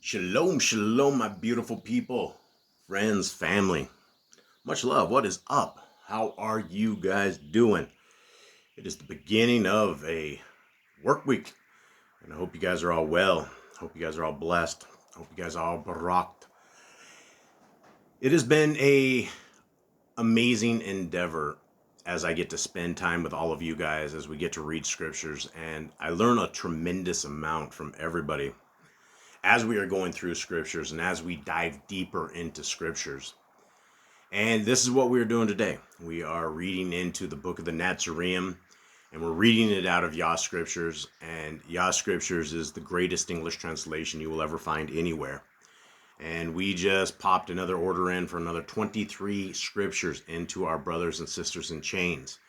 Shalom, shalom, my beautiful people, friends, family. Much love. What is up? How are you guys doing? It is the beginning of a work week, and I hope you guys are all well. Hope you guys are all blessed. Hope you guys are all baraked. It has been a amazing endeavor as I get to spend time with all of you guys as we get to read scriptures, and I learn a tremendous amount from everybody as we are going through scriptures and as we dive deeper into scriptures. And this is what we're doing today. We are reading into the book of the Nazarene, and we're reading it out of Yah Scriptures. And Yah Scriptures is the greatest English translation you will ever find anywhere. And we just popped another order in for another 23 scriptures into our brothers and sisters in chains.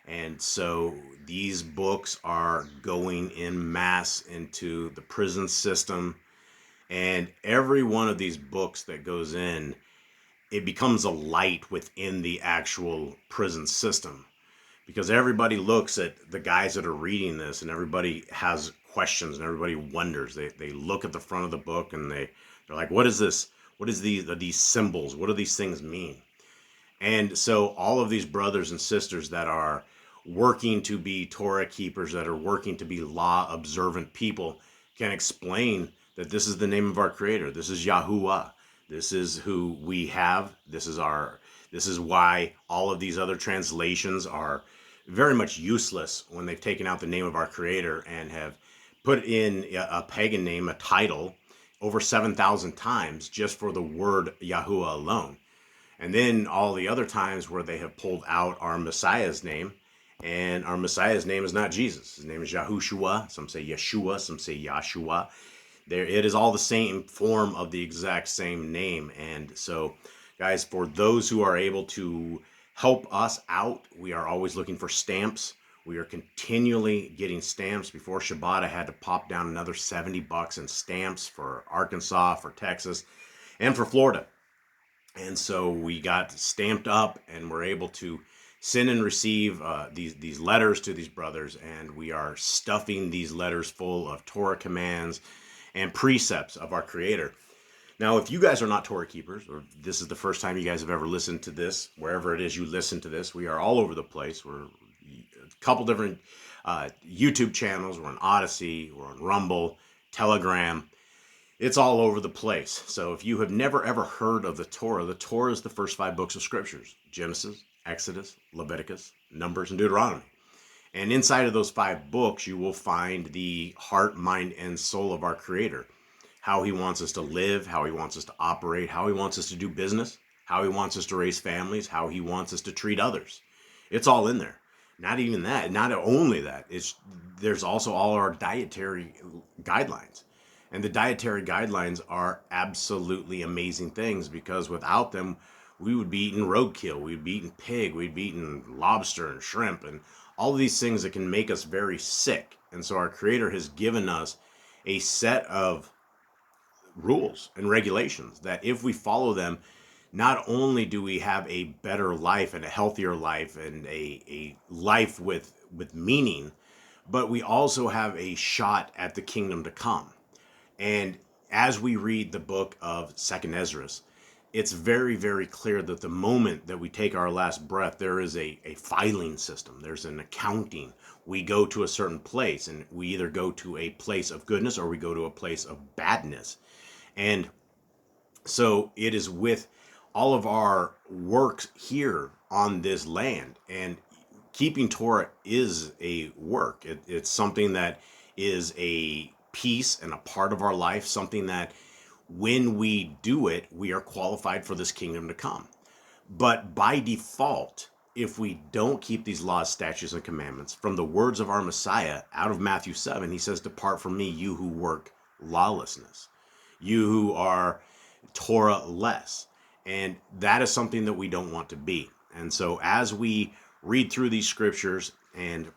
And so these books are going in mass into the prison system. And every one of these books that goes in, it becomes a light within the actual prison system, because everybody looks at the guys that are reading this and everybody has questions and everybody wonders. They look at the front of the book and they're like, what is this? What is these symbols? What do these things mean? And so all of these brothers and sisters that are working to be Torah keepers, that are working to be law observant people, can explain that this is the name of our Creator. This is Yahuwah. This is who we have. This is why all of these other translations are very much useless when they've taken out the name of our Creator and have put in a pagan name, a title, over 7,000 times just for the word Yahuwah alone. And then all the other times where they have pulled out our Messiah's name, and our Messiah's name is not Jesus. His name is Yahushua. Some say Yeshua, some say Yahshua. It is all the same form of the exact same name. And so, guys, for those who are able to help us out, we are always looking for stamps. We are continually getting stamps. Before Shabbat, I had to pop down another $70 in stamps for Arkansas, for Texas, and for Florida. And so we got stamped up and we're able to send and receive these letters to these brothers. And we are stuffing these letters full of Torah commands and precepts of our Creator. Now, if you guys are not Torah keepers, or this is the first time you guys have ever listened to this, wherever it is you listen to this, we are all over the place. We're a couple different YouTube channels. We're on Odyssey, we're on Rumble, Telegram. It's all over the place. So if you have never ever heard of the Torah is the first 5 books of scriptures: Genesis, Exodus, Leviticus, Numbers, and Deuteronomy. And inside of those 5 books, you will find the heart, mind, and soul of our Creator. How He wants us to live, how He wants us to operate, how He wants us to do business, how He wants us to raise families, how He wants us to treat others. It's all in there. Not even that, not only that, there's also all our dietary guidelines. And the dietary guidelines are absolutely amazing things, because without them, we would be eating roadkill, we'd be eating pig, we'd be eating lobster and shrimp and all of these things that can make us very sick. And so our Creator has given us a set of rules and regulations that if we follow them, not only do we have a better life and a healthier life and a life with meaning, but we also have a shot at the kingdom to come. And as we read the book of 2nd Ezra, it's very, very clear that the moment that we take our last breath, there is a filing system. There's an accounting. We go to a certain place, and we either go to a place of goodness or we go to a place of badness. And so it is with all of our works here on this land. And keeping Torah is a work. It's something that is a piece and a part of our life, something that when we do it, we are qualified for this kingdom to come. But by default, if we don't keep these laws, statutes, and commandments, from the words of our Messiah out of Matthew 7, he says, "Depart from me, you who work lawlessness," you who are Torah-less. And that is something that we don't want to be. And so as we read through these scriptures, and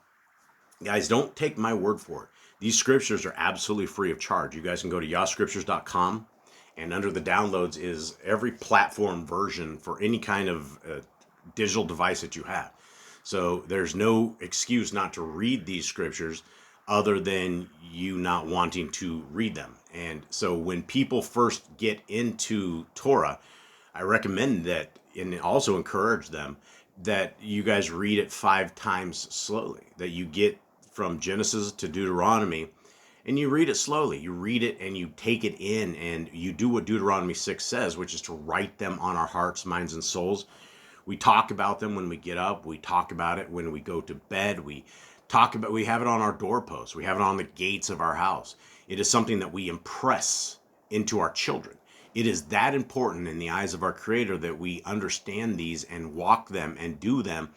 guys, don't take my word for it. These scriptures are absolutely free of charge. You guys can go to yahscriptures.com, and under the downloads is every platform version for any kind of digital device that you have. So there's no excuse not to read these scriptures other than you not wanting to read them. And so when people first get into Torah, I recommend that and also encourage them that you guys read it 5 times slowly, that you get from Genesis to Deuteronomy and you read it slowly. You read it and you take it in and you do what Deuteronomy 6 says, which is to write them on our hearts, minds, and souls. We talk about them when we get up. We talk about it when we go to bed. We have it on our doorposts. We have it on the gates of our house. It is something that we impress into our children. It is that important in the eyes of our Creator that we understand these and walk them and do them,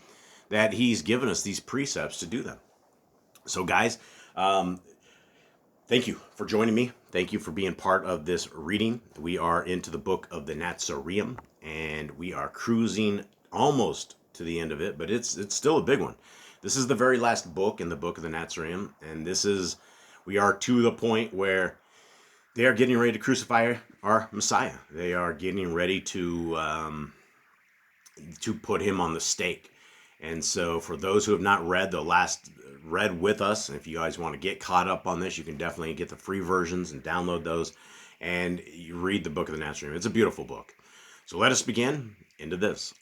that He's given us these precepts to do them. So guys, thank you for joining me. Thank you for being part of this reading. We are into the book of the Nazarene, and we are cruising almost to the end of it, but it's still a big one. This is the very last book in the book of the Nazarene, and we are to the point where they are getting ready to crucify our Messiah. They are getting ready to put him on the stake. And so for those who have not read with us, and if you guys want to get caught up on this, you can definitely get the free versions and download those and you read the book of the Nazarene. It's a beautiful book. So let us begin into this.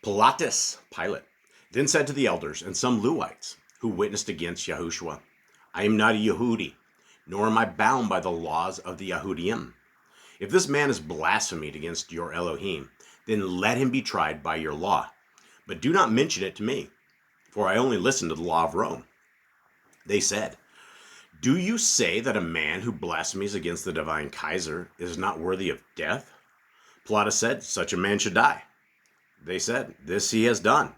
Pilate, then said to the elders and some Levites who witnessed against Yahushua, I am not a Yehudi, nor am I bound by the laws of the Yahudim. If this man has blasphemed against your Elohim, then let him be tried by your law. But do not mention it to me, for I only listen to the law of Rome. They said, do you say that a man who blasphemes against the divine Kaiser is not worthy of death? Pilate said, such a man should die. They said, this he has done.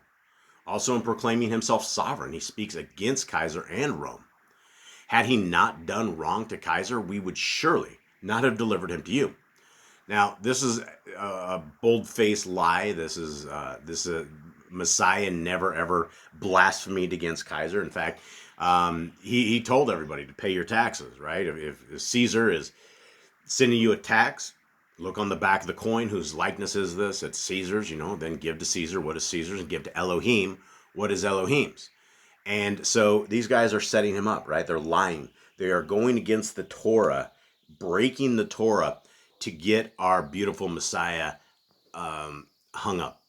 Also in proclaiming himself sovereign, he speaks against Kaiser and Rome. Had he not done wrong to Kaiser, we would surely not have delivered him to you. Now, this is a bold-faced lie. This is Messiah never ever blasphemed against Kaiser. In fact, he told everybody to pay your taxes, right? If Caesar is sending you a tax, look on the back of the coin whose likeness is this. It's Caesar's, then give to Caesar what is Caesar's and give to Elohim what is Elohim's. And so these guys are setting him up, right? They're lying. They are going against the Torah, breaking the Torah to get our beautiful Messiah hung up.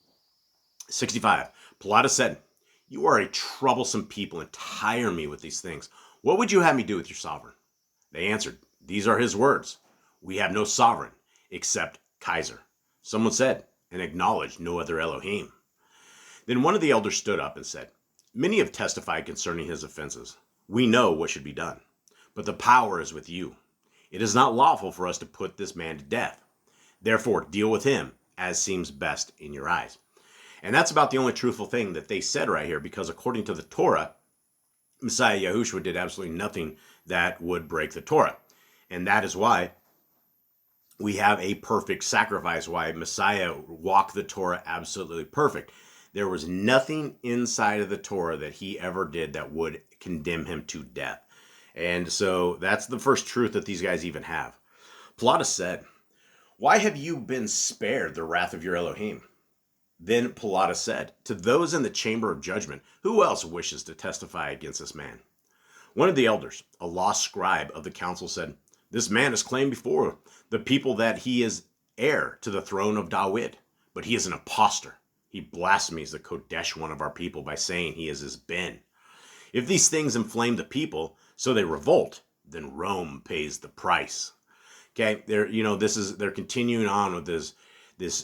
65. Pilate said, you are a troublesome people and tire me with these things. What would you have me do with your sovereign? They answered, these are his words. We have no sovereign except Kaiser. Someone said, and acknowledged no other Elohim. Then one of the elders stood up and said, many have testified concerning his offenses. We know what should be done, but the power is with you. It is not lawful for us to put this man to death. Therefore, deal with him as seems best in your eyes. And that's about the only truthful thing that they said right here, because according to the Torah, Messiah Yahushua did absolutely nothing that would break the Torah. And that is why we have a perfect sacrifice, why Messiah walked the Torah absolutely perfect. There was nothing inside of the Torah that he ever did that would condemn him to death. And so that's the first truth that these guys even have. Pilate said, why have you been spared the wrath of your Elohim? Then Pilate said, to those in the chamber of judgment, who else wishes to testify against this man? One of the elders, a law scribe of the council, said, this man has claimed before the people that he is heir to the throne of David, but he is an impostor. He blasphemes the Kodesh one of our people by saying he is his Ben. If these things inflame the people, so they revolt, then Rome pays the price. Okay, they're continuing on with this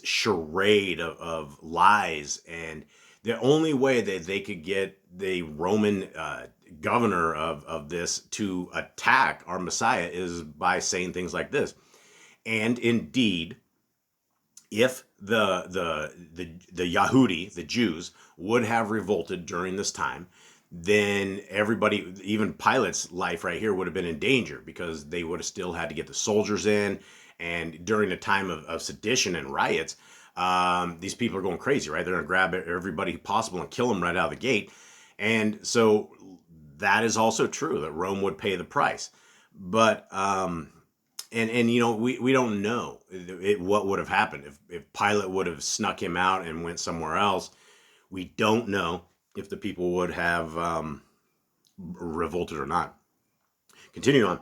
charade of lies, and the only way that they could get the Roman governor of this to attack our Messiah is by saying things like this. And indeed, if the Yahudi, the Jews, would have revolted during this time, then everybody, even Pilate's life right here, would have been in danger, because they would have still had to get the soldiers in. And during a time of sedition and riots, these people are going crazy, right? They're going to grab everybody possible and kill them right out of the gate. And so that is also true, that Rome would pay the price. But we don't know what would have happened if Pilate would have snuck him out and went somewhere else. We don't know if the people would have revolted or not. Continuing on.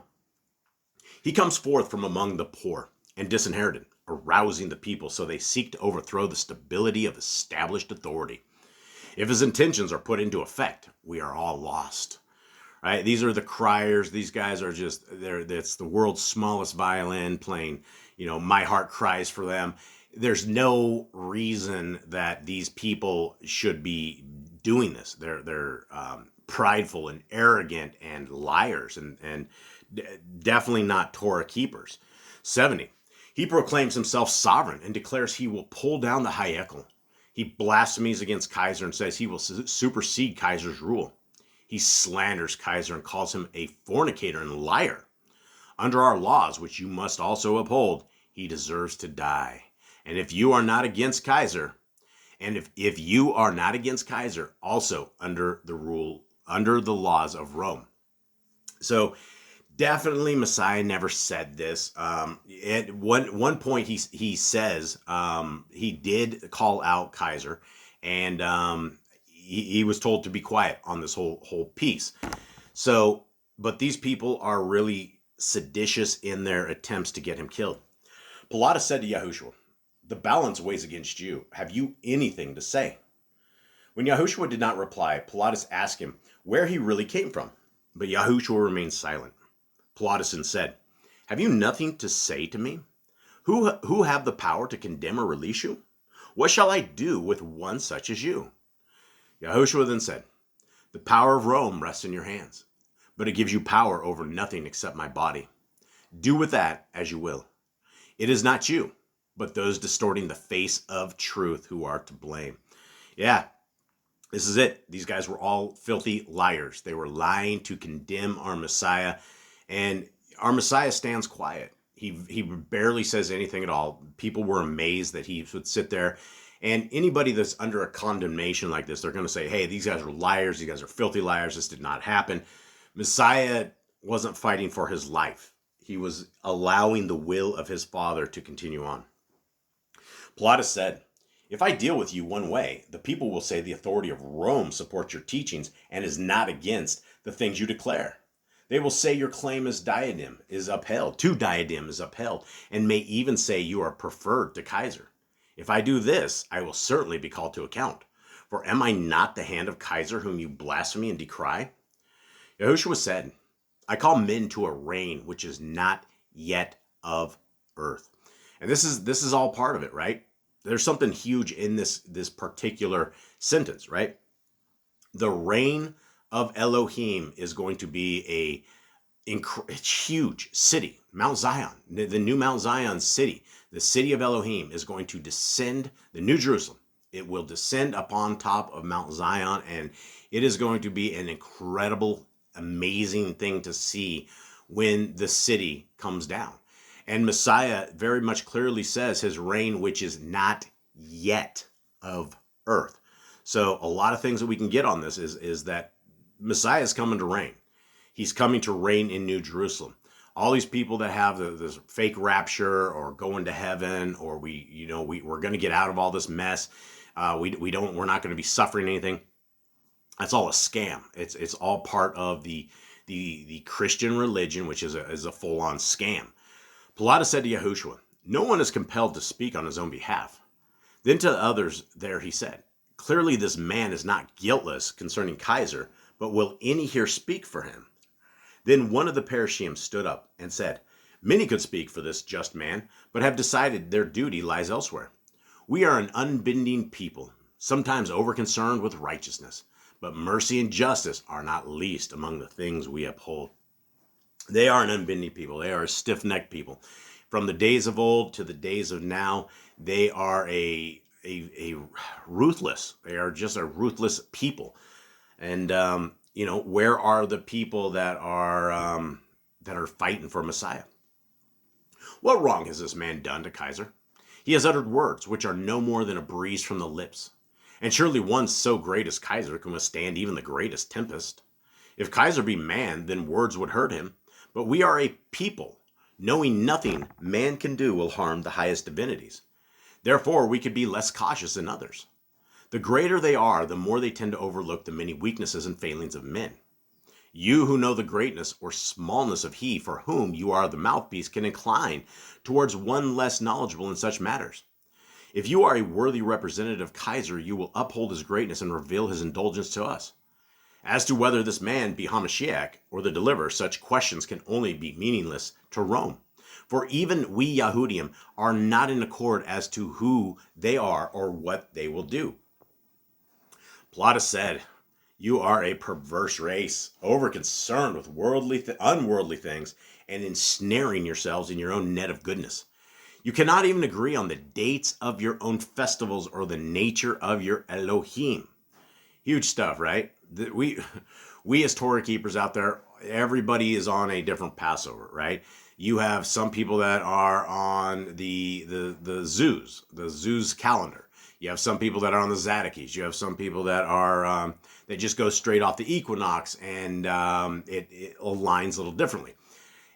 He comes forth from among the poor and disinherited, arousing the people so they seek to overthrow the stability of established authority. If his intentions are put into effect, we are all lost. Right? These are the criers. These guys are just, it's the world's smallest violin playing, My Heart Cries for them. There's no reason that these people should be doing this. They're prideful and arrogant and liars and definitely not Torah keepers. 70. He proclaims himself sovereign and declares he will pull down the Hayekel. He blasphemes against Kaiser and says he will supersede Kaiser's rule. He slanders Kaiser and calls him a fornicator and liar. Under our laws, which you must also uphold, he deserves to die. And if you are not against Kaiser, if you are not against Kaiser, also under the laws of Rome. So definitely Messiah never said this. At one point he says he did call out Kaiser, and he was told to be quiet on this whole piece. So, but these people are really seditious in their attempts to get him killed. Pilatus said to Yahushua, "The balance weighs against you. Have you anything to say?" When Yahushua did not reply, Pilatus asked him where he really came from. But Yahushua remained silent. Pilatus then said, "Have you nothing to say to me? Who have the power to condemn or release you? What shall I do with one such as you?" Yahushua then said, "The power of Rome rests in your hands, but it gives you power over nothing except my body. Do with that as you will. It is not you, but those distorting the face of truth who are to blame." Yeah, this is it. These guys were all filthy liars. They were lying to condemn our Messiah, and our Messiah stands quiet. He barely says anything at all. People were amazed that he would sit there. And anybody that's under a condemnation like this, they're going to say, hey, these guys are liars. These guys are filthy liars. This did not happen. Messiah wasn't fighting for his life. He was allowing the will of his Father to continue on. Pilatus said, "If I deal with you one way, the people will say the authority of Rome supports your teachings and is not against the things you declare. They will say your claim is diadem is upheld, and may even say you are preferred to Kaiser. If I do this, I will certainly be called to account. For am I not the hand of Kaiser whom you blaspheme and decry?" Yahushua said, "I call men to a reign which is not yet of earth." And this is all part of it, right? There's something huge in this particular sentence, right? The reign of Elohim is going to be it's huge city, Mount Zion, the new Mount Zion city. The city of Elohim is going to descend, the New Jerusalem. It will descend upon top of Mount Zion, and it is going to be an incredible, amazing thing to see when the city comes down. And Messiah very much clearly says his reign, which is not yet of earth. So a lot of things that we can get on this is that Messiah is coming to reign. He's coming to reign in New Jerusalem. All these people that have this fake rapture or going to heaven, or we're going to get out of all this mess. We're not going to be suffering anything. That's all a scam. It's all part of the Christian religion, which is a full-on scam. Pilatus said to Yahushua, "No one is compelled to speak on his own behalf." Then to the others there he said, "Clearly this man is not guiltless concerning Kaiser, but will any here speak for him?" Then one of the Parashim stood up and said, "Many could speak for this just man, but have decided their duty lies elsewhere. We are an unbending people, sometimes overconcerned with righteousness, but mercy and justice are not least among the things we uphold." They are an unbending people. They are a stiff-necked people. From the days of old to the days of now, they are a ruthless. They are just a ruthless people. And where are the people that are fighting for Messiah? What wrong has this man done to Kaiser? He has uttered words which are no more than a breeze from the lips. And surely one so great as Kaiser can withstand even the greatest tempest. If Kaiser be man, then words would hurt him. But we are a people, knowing nothing man can do will harm the highest divinities. Therefore, we could be less cautious than others. The greater they are, the more they tend to overlook the many weaknesses and failings of men. You who know the greatness or smallness of he for whom you are the mouthpiece can incline towards one less knowledgeable in such matters. If you are a worthy representative of Kaiser, you will uphold his greatness and reveal his indulgence to us. As to whether this man be Hamashiach or the deliverer, such questions can only be meaningless to Rome. For even we Yahudim are not in accord as to who they are or what they will do. Plautus said, you are a perverse race, over-concerned with unworldly things, and ensnaring yourselves in your own net of goodness. You cannot even agree on the dates of your own festivals or the nature of your Elohim. Huge stuff, right? We as Torah keepers out there, everybody is on a different Passover, right? You have some people that are on the Zuz calendar. You have some people that are on the Zadokis. You have some people that are that just go straight off the equinox, and it aligns a little differently.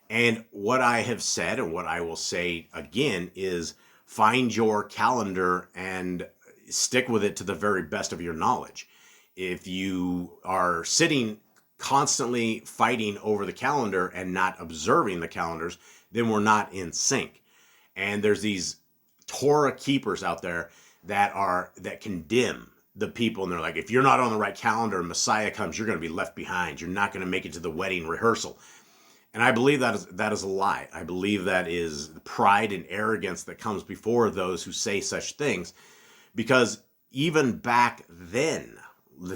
And what I have said and what I will say again is find your calendar and stick with it to the very best of your knowledge. If you are sitting constantly fighting over the calendar and not observing the calendars, then we're not in sync. And there's these Torah keepers out there that condemn the people, and they're like, if you're not on the right calendar and Messiah comes, you're going to be left behind. You're not going to make it to the wedding rehearsal. And I believe that is a lie. I believe that is pride and arrogance that comes before those who say such things, because even back then,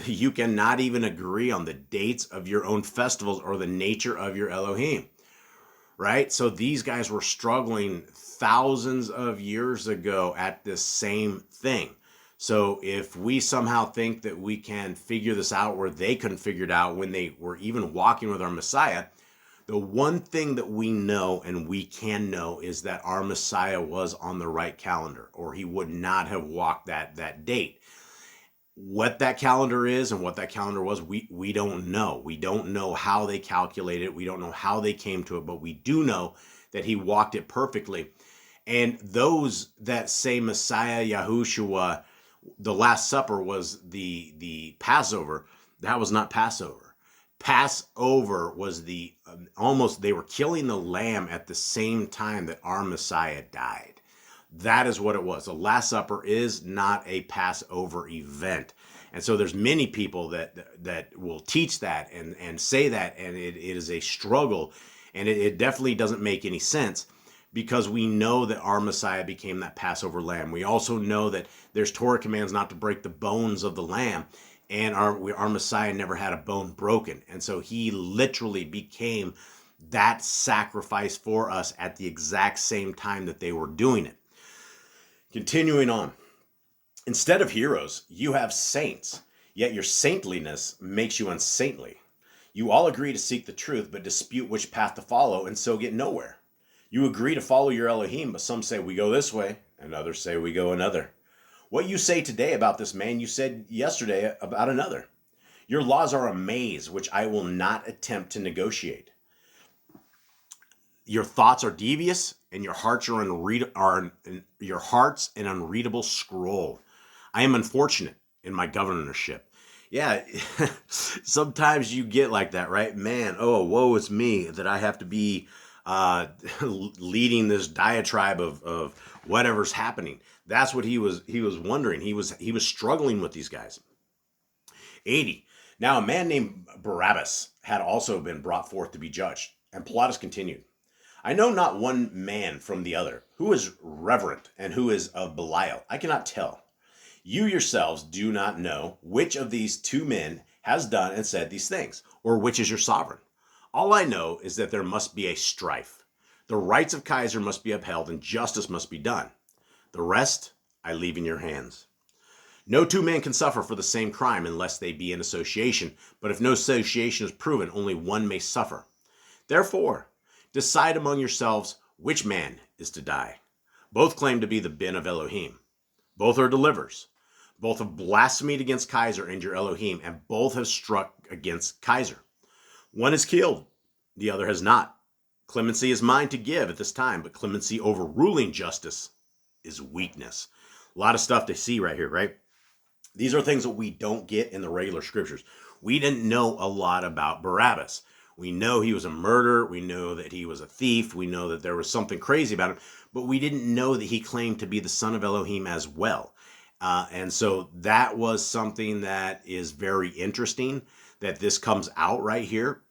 you cannot even agree on the dates of your own festivals or the nature of your Elohim, right? So these guys were struggling thousands of years ago at this same thing. So if we somehow think that we can figure this out where they couldn't figure it out when they were even walking with our Messiah, the one thing that we know and we can know is that our Messiah was on the right calendar, or he would not have walked that date. What that calendar is and what that calendar was, we don't know. We don't know how they calculated it. We don't know how they came to it, but we do know that he walked it perfectly. And those that say Messiah Yahushua, the Last Supper was the Passover, that was not Passover. Passover was they were killing the lamb at the same time that our Messiah died. That is what it was. The Last Supper is not a Passover event. And so there's many people that will teach that and say that, and it is a struggle, and it definitely doesn't make any sense, because we know that our Messiah became that Passover lamb. We also know that there's Torah commands not to break the bones of the lamb, and our Messiah never had a bone broken. And so he literally became that sacrifice for us at the exact same time that they were doing it. Continuing on, instead of heroes, you have saints, yet your saintliness makes you unsaintly. You all agree to seek the truth, but dispute which path to follow, and so get nowhere. You agree to follow your Elohim, but some say we go this way, and others say we go another. What you say today about this man, you said yesterday about another. Your laws are a maze, which I will not attempt to negotiate. Your thoughts are devious, and your hearts are an unreadable scroll. I am unfortunate in my governorship. Yeah, sometimes you get like that, right? Man, woe is me that I have to be leading this diatribe of whatever's happening. That's what he was wondering. He was struggling with these guys. 80. Now a man named Barabbas had also been brought forth to be judged. And Plautus continued, I know not one man from the other. Who is reverent and who is of Belial? I cannot tell. You yourselves do not know which of these two men has done and said these things, or which is your sovereign. All I know is that there must be a strife. The rights of Kaiser must be upheld and justice must be done. The rest I leave in your hands. No two men can suffer for the same crime unless they be in association, but if no association is proven, only one may suffer. Therefore, decide among yourselves which man is to die. Both claim to be the bin of Elohim. Both are deliverers. Both have blasphemed against Kaiser and your Elohim, and both have struck against Kaiser. One is killed, the other has not. Clemency is mine to give at this time, but clemency overruling justice is weakness. A lot of stuff to see right here, right? These are things that we don't get in the regular scriptures. We didn't know a lot about Barabbas. We know he was a murderer. We know that he was a thief. We know that there was something crazy about him, but we didn't know that he claimed to be the son of Elohim as well. And so that was something that is very interesting, that this comes out right here.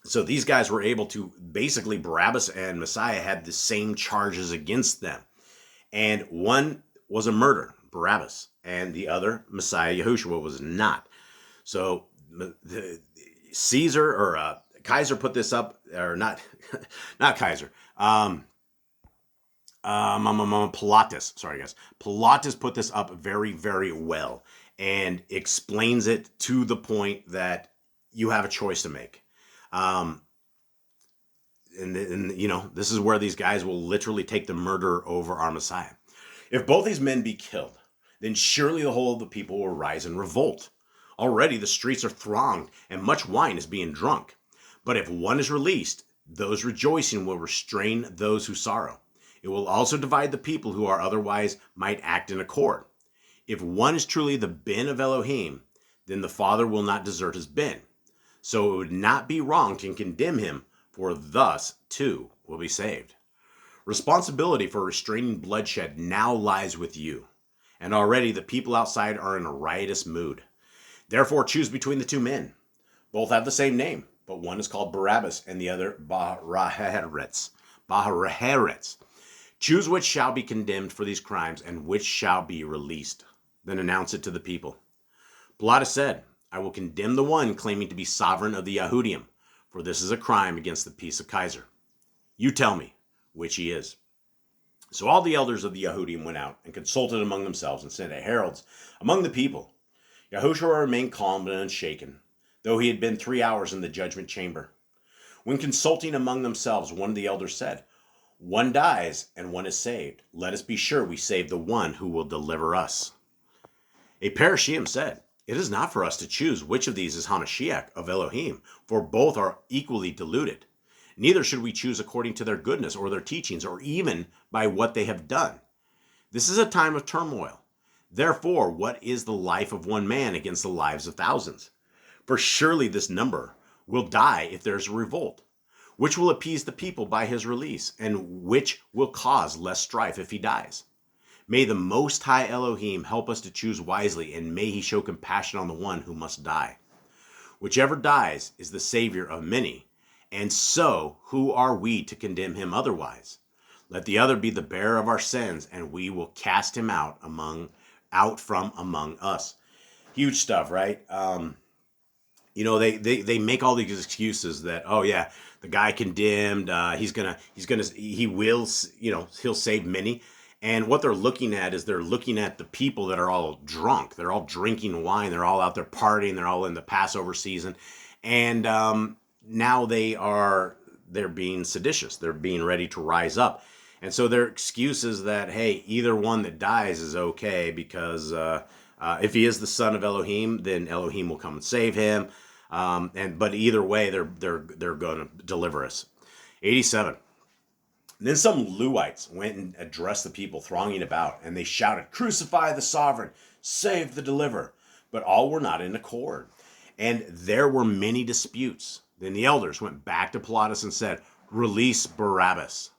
So these guys were able to, basically Barabbas and Messiah had the same charges against them. And one was a murder, Barabbas, and the other, Messiah Yahushua, was not. So Caesar or Kaiser put this up, or not, not Kaiser. Pilatus, sorry guys. Pilatus put this up very, very well and explains it to the point that you have a choice to make. And you know, this is where these guys will literally take the murder over our Messiah. If both these men be killed, then surely the whole of the people will rise in revolt. Already the streets are thronged and much wine is being drunk. But if one is released, those rejoicing will restrain those who sorrow. It will also divide the people who are otherwise might act in accord. If one is truly the Ben of Elohim, then the Father will not desert his Ben. So it would not be wrong to condemn him, for thus too will be saved. Responsibility for restraining bloodshed now lies with you, and already the people outside are in a riotous mood. Therefore choose between the two men. Both have the same name, but one is called Barabbas and the other Baharetz. Choose which shall be condemned for these crimes and which shall be released. Then announce it to the people. Pilatus said, I will condemn the one claiming to be sovereign of the Yahudim, for this is a crime against the peace of Kaiser. You tell me which he is. So all the elders of the Yahudim went out and consulted among themselves and sent heralds among the people. Yahushua remained calm and unshaken, though he had been 3 hours in the judgment chamber. When consulting among themselves, one of the elders said, one dies and one is saved. Let us be sure we save the one who will deliver us. A Parashim said, it is not for us to choose which of these is Hamashiach of Elohim, for both are equally deluded. Neither should we choose according to their goodness or their teachings, or even by what they have done. This is a time of turmoil. Therefore, what is the life of one man against the lives of thousands? For surely this number will die if there is a revolt. Which will appease the people by his release, and which will cause less strife if he dies? May the Most High Elohim help us to choose wisely, and may he show compassion on the one who must die. Whichever dies is the Savior of many, and so who are we to condemn him otherwise? Let the other be the bearer of our sins, and we will cast him out from among us. Huge stuff, right? You know, they make all these excuses that, oh yeah, the guy condemned, he will, you know, he'll save many. And what they're looking at is they're looking at the people that are all drunk. They're all drinking wine. They're all out there partying. They're all in the Passover season. And now they're being seditious. They're being ready to rise up. And so their excuse is that, hey, either one that dies is okay because if he is the son of Elohim, then Elohim will come and save him. But either way, they're going to deliver us. 87. Then some Lewites went and addressed the people thronging about, and they shouted, crucify the sovereign, save the deliverer. But all were not in accord, and there were many disputes. Then the elders went back to Pilatus and said, release Barabbas.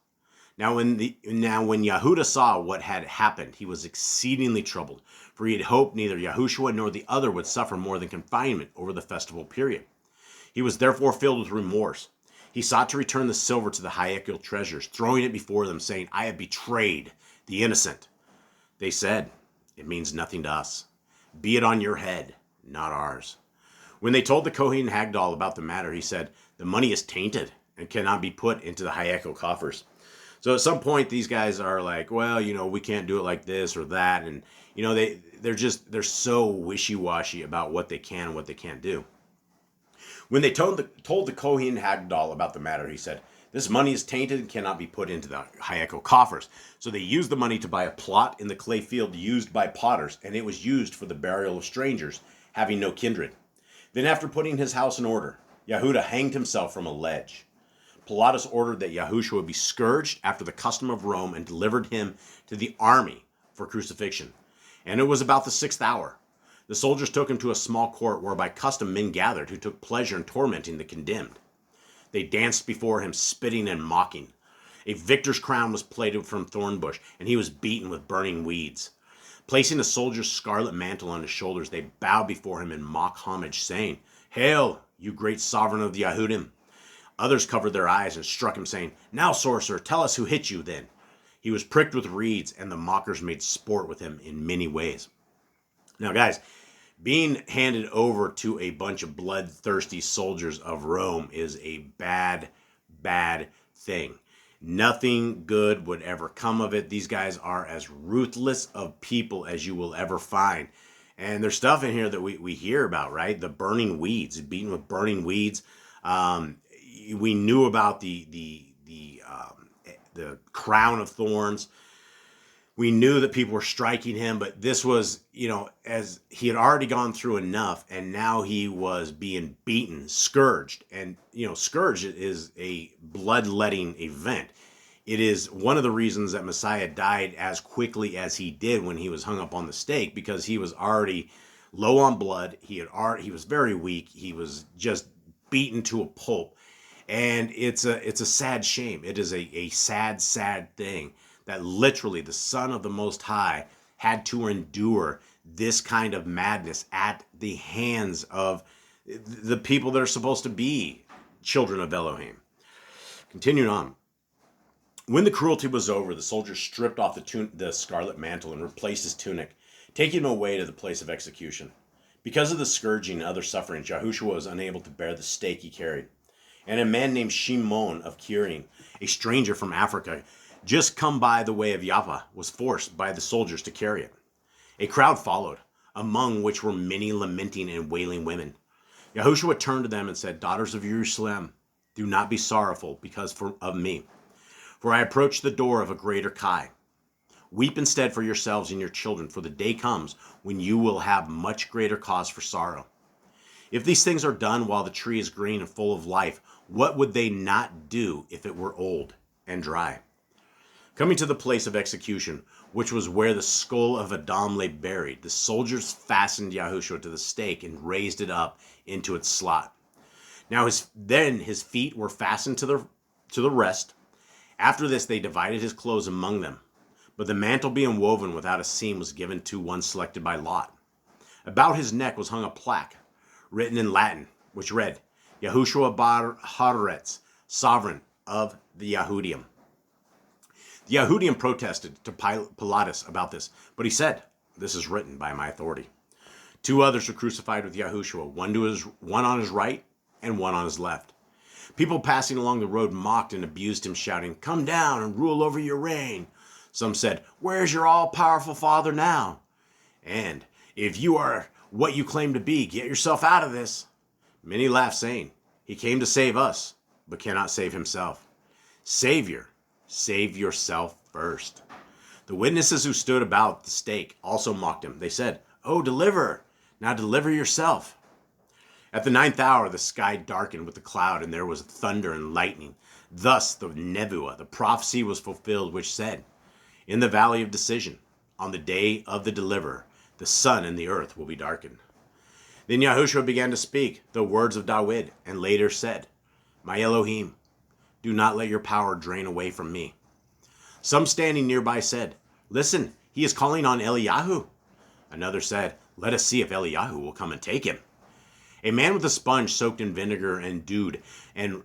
Now when Yehuda saw what had happened, he was exceedingly troubled, for he had hoped neither Yahushua nor the other would suffer more than confinement over the festival period. He was therefore filled with remorse. He sought to return the silver to the Hayekel treasures, throwing it before them, saying, I have betrayed the innocent. They said, it means nothing to us. Be it on your head, not ours. When they told the Kohen Hagdol about the matter, he said, the money is tainted and cannot be put into the Hayekel coffers. So at some point, these guys are like, well, you know, we can't do it like this or that. And, you know, they're so wishy-washy about what they can and what they can't do. When they told the Kohen Hagdol about the matter, he said, this money is tainted and cannot be put into the Hayekel coffers. So they used the money to buy a plot in the clay field used by potters, and it was used for the burial of strangers, having no kindred. Then after putting his house in order, Yehuda hanged himself from a ledge. Pilatus ordered that Yahushua be scourged after the custom of Rome and delivered him to the army for crucifixion. And it was about the 6th hour. The soldiers took him to a small court where by custom men gathered who took pleasure in tormenting the condemned. They danced before him, spitting and mocking. A victor's crown was plaited from thorn bush, and he was beaten with burning weeds. Placing a soldier's scarlet mantle on his shoulders, they bowed before him in mock homage, saying, "Hail, you great sovereign of the Yahudim." Others covered their eyes and struck him, saying, "Now, sorcerer, tell us who hit you then." He was pricked with reeds, and the mockers made sport with him in many ways. Now, guys, being handed over to a bunch of bloodthirsty soldiers of Rome is a bad, bad thing. Nothing good would ever come of it. These guys are as ruthless of people as you will ever find. And there's stuff in here that we hear about, right? The burning weeds, beaten with burning weeds. We knew about the crown of thorns. We knew that people were striking him, but this was, as he had already gone through enough, and now he was being beaten, scourged. And, scourge is a bloodletting event. It is one of the reasons that Messiah died as quickly as he did when he was hung up on the stake, because he was already low on blood. He was very weak. He was just beaten to a pulp. And it's a sad shame. It is a sad, sad thing that literally the Son of the Most High had to endure this kind of madness at the hands of the people that are supposed to be children of Elohim. Continuing on. When the cruelty was over, the soldiers stripped off the scarlet mantle and replaced his tunic, taking him away to the place of execution. Because of the scourging and other sufferings, Yahushua was unable to bear the stake he carried. And a man named Shimon of Kyrene, a stranger from Africa, just come by the way of Joppa, was forced by the soldiers to carry it. A crowd followed, among which were many lamenting and wailing women. Yahushua turned to them and said, "Daughters of Jerusalem, do not be sorrowful because of me. For I approach the door of a greater Kai. Weep instead for yourselves and your children, for the day comes when you will have much greater cause for sorrow. If these things are done while the tree is green and full of life, what would they not do if it were old and dry?" Coming to the place of execution, which was where the skull of Adam lay buried, the soldiers fastened Yahushua to the stake and raised it up into its slot. Now his feet were fastened to the rest. After this, they divided his clothes among them. But the mantle being woven without a seam was given to one selected by lot. About his neck was hung a plaque, written in Latin, which read, "Yahushua bar Haaretz, sovereign of the Yahudim." The Yahudim protested to Pilatus about this, but he said, "This is written by my authority." 2 others were crucified with Yahushua, one on his right and one on his left. People passing along the road mocked and abused him, shouting, "Come down and rule over your reign." Some said, "Where's your all-powerful Father now?" And, "If you are what you claim to be, get yourself out of this." Many laughed, saying, "He came to save us, but cannot save himself." Savior, save yourself first. The witnesses who stood about the stake also mocked him. They said, "Oh, deliver! Now deliver yourself." At the 9th hour, the sky darkened with a cloud, and there was thunder and lightning. Thus the nevuah, the prophecy, was fulfilled, which said, "In the valley of decision, on the day of the deliverer, the sun and the earth will be darkened." Then Yahushua began to speak the words of David, and later said, "My Elohim, do not let your power drain away from me." Some standing nearby said, "Listen, he is calling on Eliyahu." Another said, "Let us see if Eliyahu will come and take him." A man with a sponge soaked in vinegar and dewed and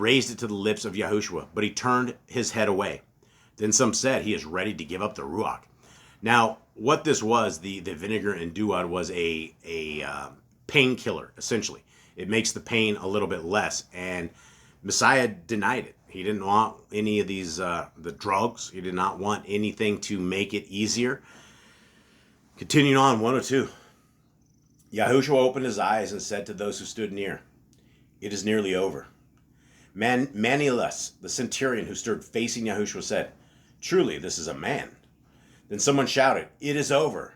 raised it to the lips of Yahushua, but he turned his head away. Then some said, "He is ready to give up the ruach." Now, what this was, the vinegar and dewed was a painkiller, essentially. It makes the pain a little bit less, and Messiah denied it. He didn't want any of these the drugs. He did not want anything to make it easier. Continuing on, 102. Yahushua opened his eyes and said to those who stood near, "It is nearly over." Manilus, the centurion who stood facing Yahushua, said, "Truly, this is a man." Then someone shouted, "It is over."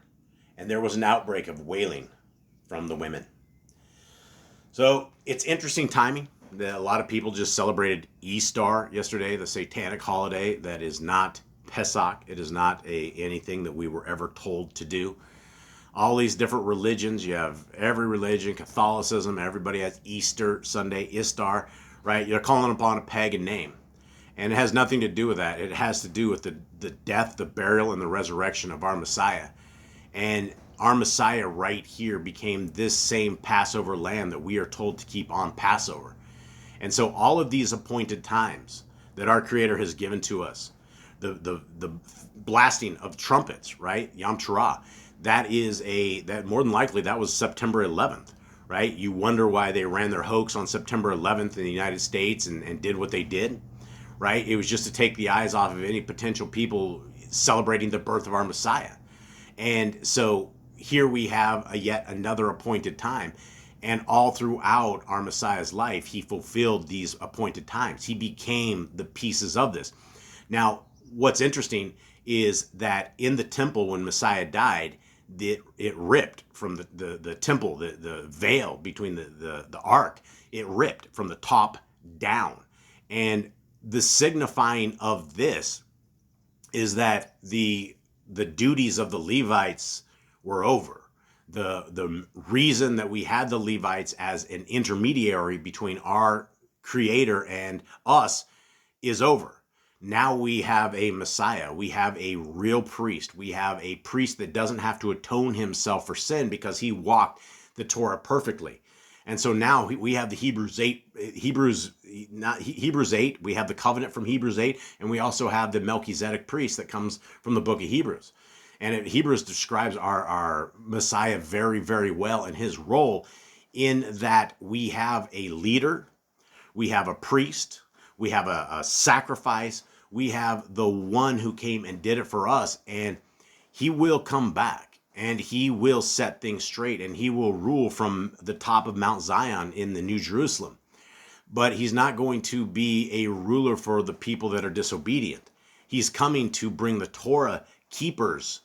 And there was an outbreak of wailing from the women. So it's interesting timing that a lot of people just celebrated Easter yesterday, the satanic holiday that is not Pesach. It is not anything that we were ever told to do. all these different religions. You have every religion, Catholicism, everybody has Easter Sunday, Istar, right? You're calling upon a pagan name. And it has nothing to do with that. It has to do with the death, the burial, and the resurrection of our Messiah. And our Messiah right here became this same Passover lamb that we are told to keep on Passover. And so all of these appointed times that our Creator has given to us, the blasting of trumpets, right? Yom Teruah, that more than likely that was September 11th, right? You wonder why they ran their hoax on September 11th in the United States and did what they did, right? It was just to take the eyes off of any potential people celebrating the birth of our Messiah. And so here we have yet another appointed time. And all throughout our Messiah's life, he fulfilled these appointed times. He became the pieces of this. Now, what's interesting is that in the temple when Messiah died, it ripped from the temple, the veil between the ark, it ripped from the top down. And the signifying of this is that the duties of the Levites were over. The reason that we had the Levites as an intermediary between our Creator and us is over. Now we have a Messiah. We have a real priest. We have a priest that doesn't have to atone himself for sin because he walked the Torah perfectly. And so now we have the Hebrews 8, we have the covenant from Hebrews 8, and we also have the Melchizedek priest that comes from the book of Hebrews. And Hebrews describes our Messiah very, very well in his role, in that we have a leader, we have a priest, we have a sacrifice, we have the one who came and did it for us, and he will come back and he will set things straight and he will rule from the top of Mount Zion in the New Jerusalem. But he's not going to be a ruler for the people that are disobedient. He's coming to bring the Torah keepers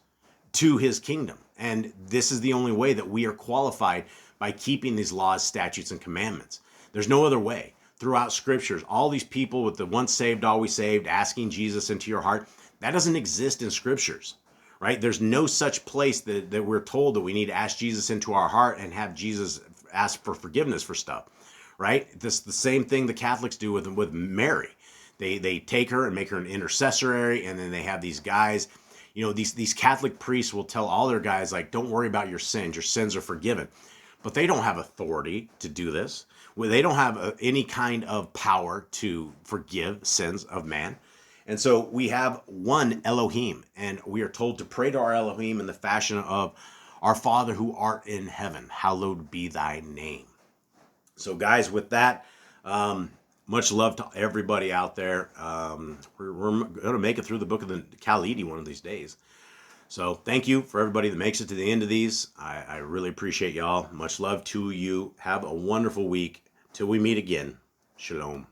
to his kingdom. And this is the only way that we are qualified, by keeping these laws, statutes, and commandments. There's no other way. Throughout scriptures, all these people with the once saved, always saved, asking Jesus into your heart, that doesn't exist in scriptures, right? There's no such place that we're told that we need to ask Jesus into our heart and have Jesus ask for forgiveness for stuff, right? This is the same thing the Catholics do with Mary. They take her and make her an intercessory, and then they have these guys, these Catholic priests will tell all their guys, like, don't worry about your sins are forgiven. But they don't have authority to do this. They don't have any kind of power to forgive sins of man. And so we have one Elohim, and we are told to pray to our Elohim in the fashion of, our Father who art in heaven, hallowed be thy name. So guys, with that, much love to everybody out there. We're going to make it through the book of the Khalidi one of these days. So thank you for everybody that makes it to the end of these. I really appreciate y'all. Much love to you. Have a wonderful week. Till we meet again. Shalom.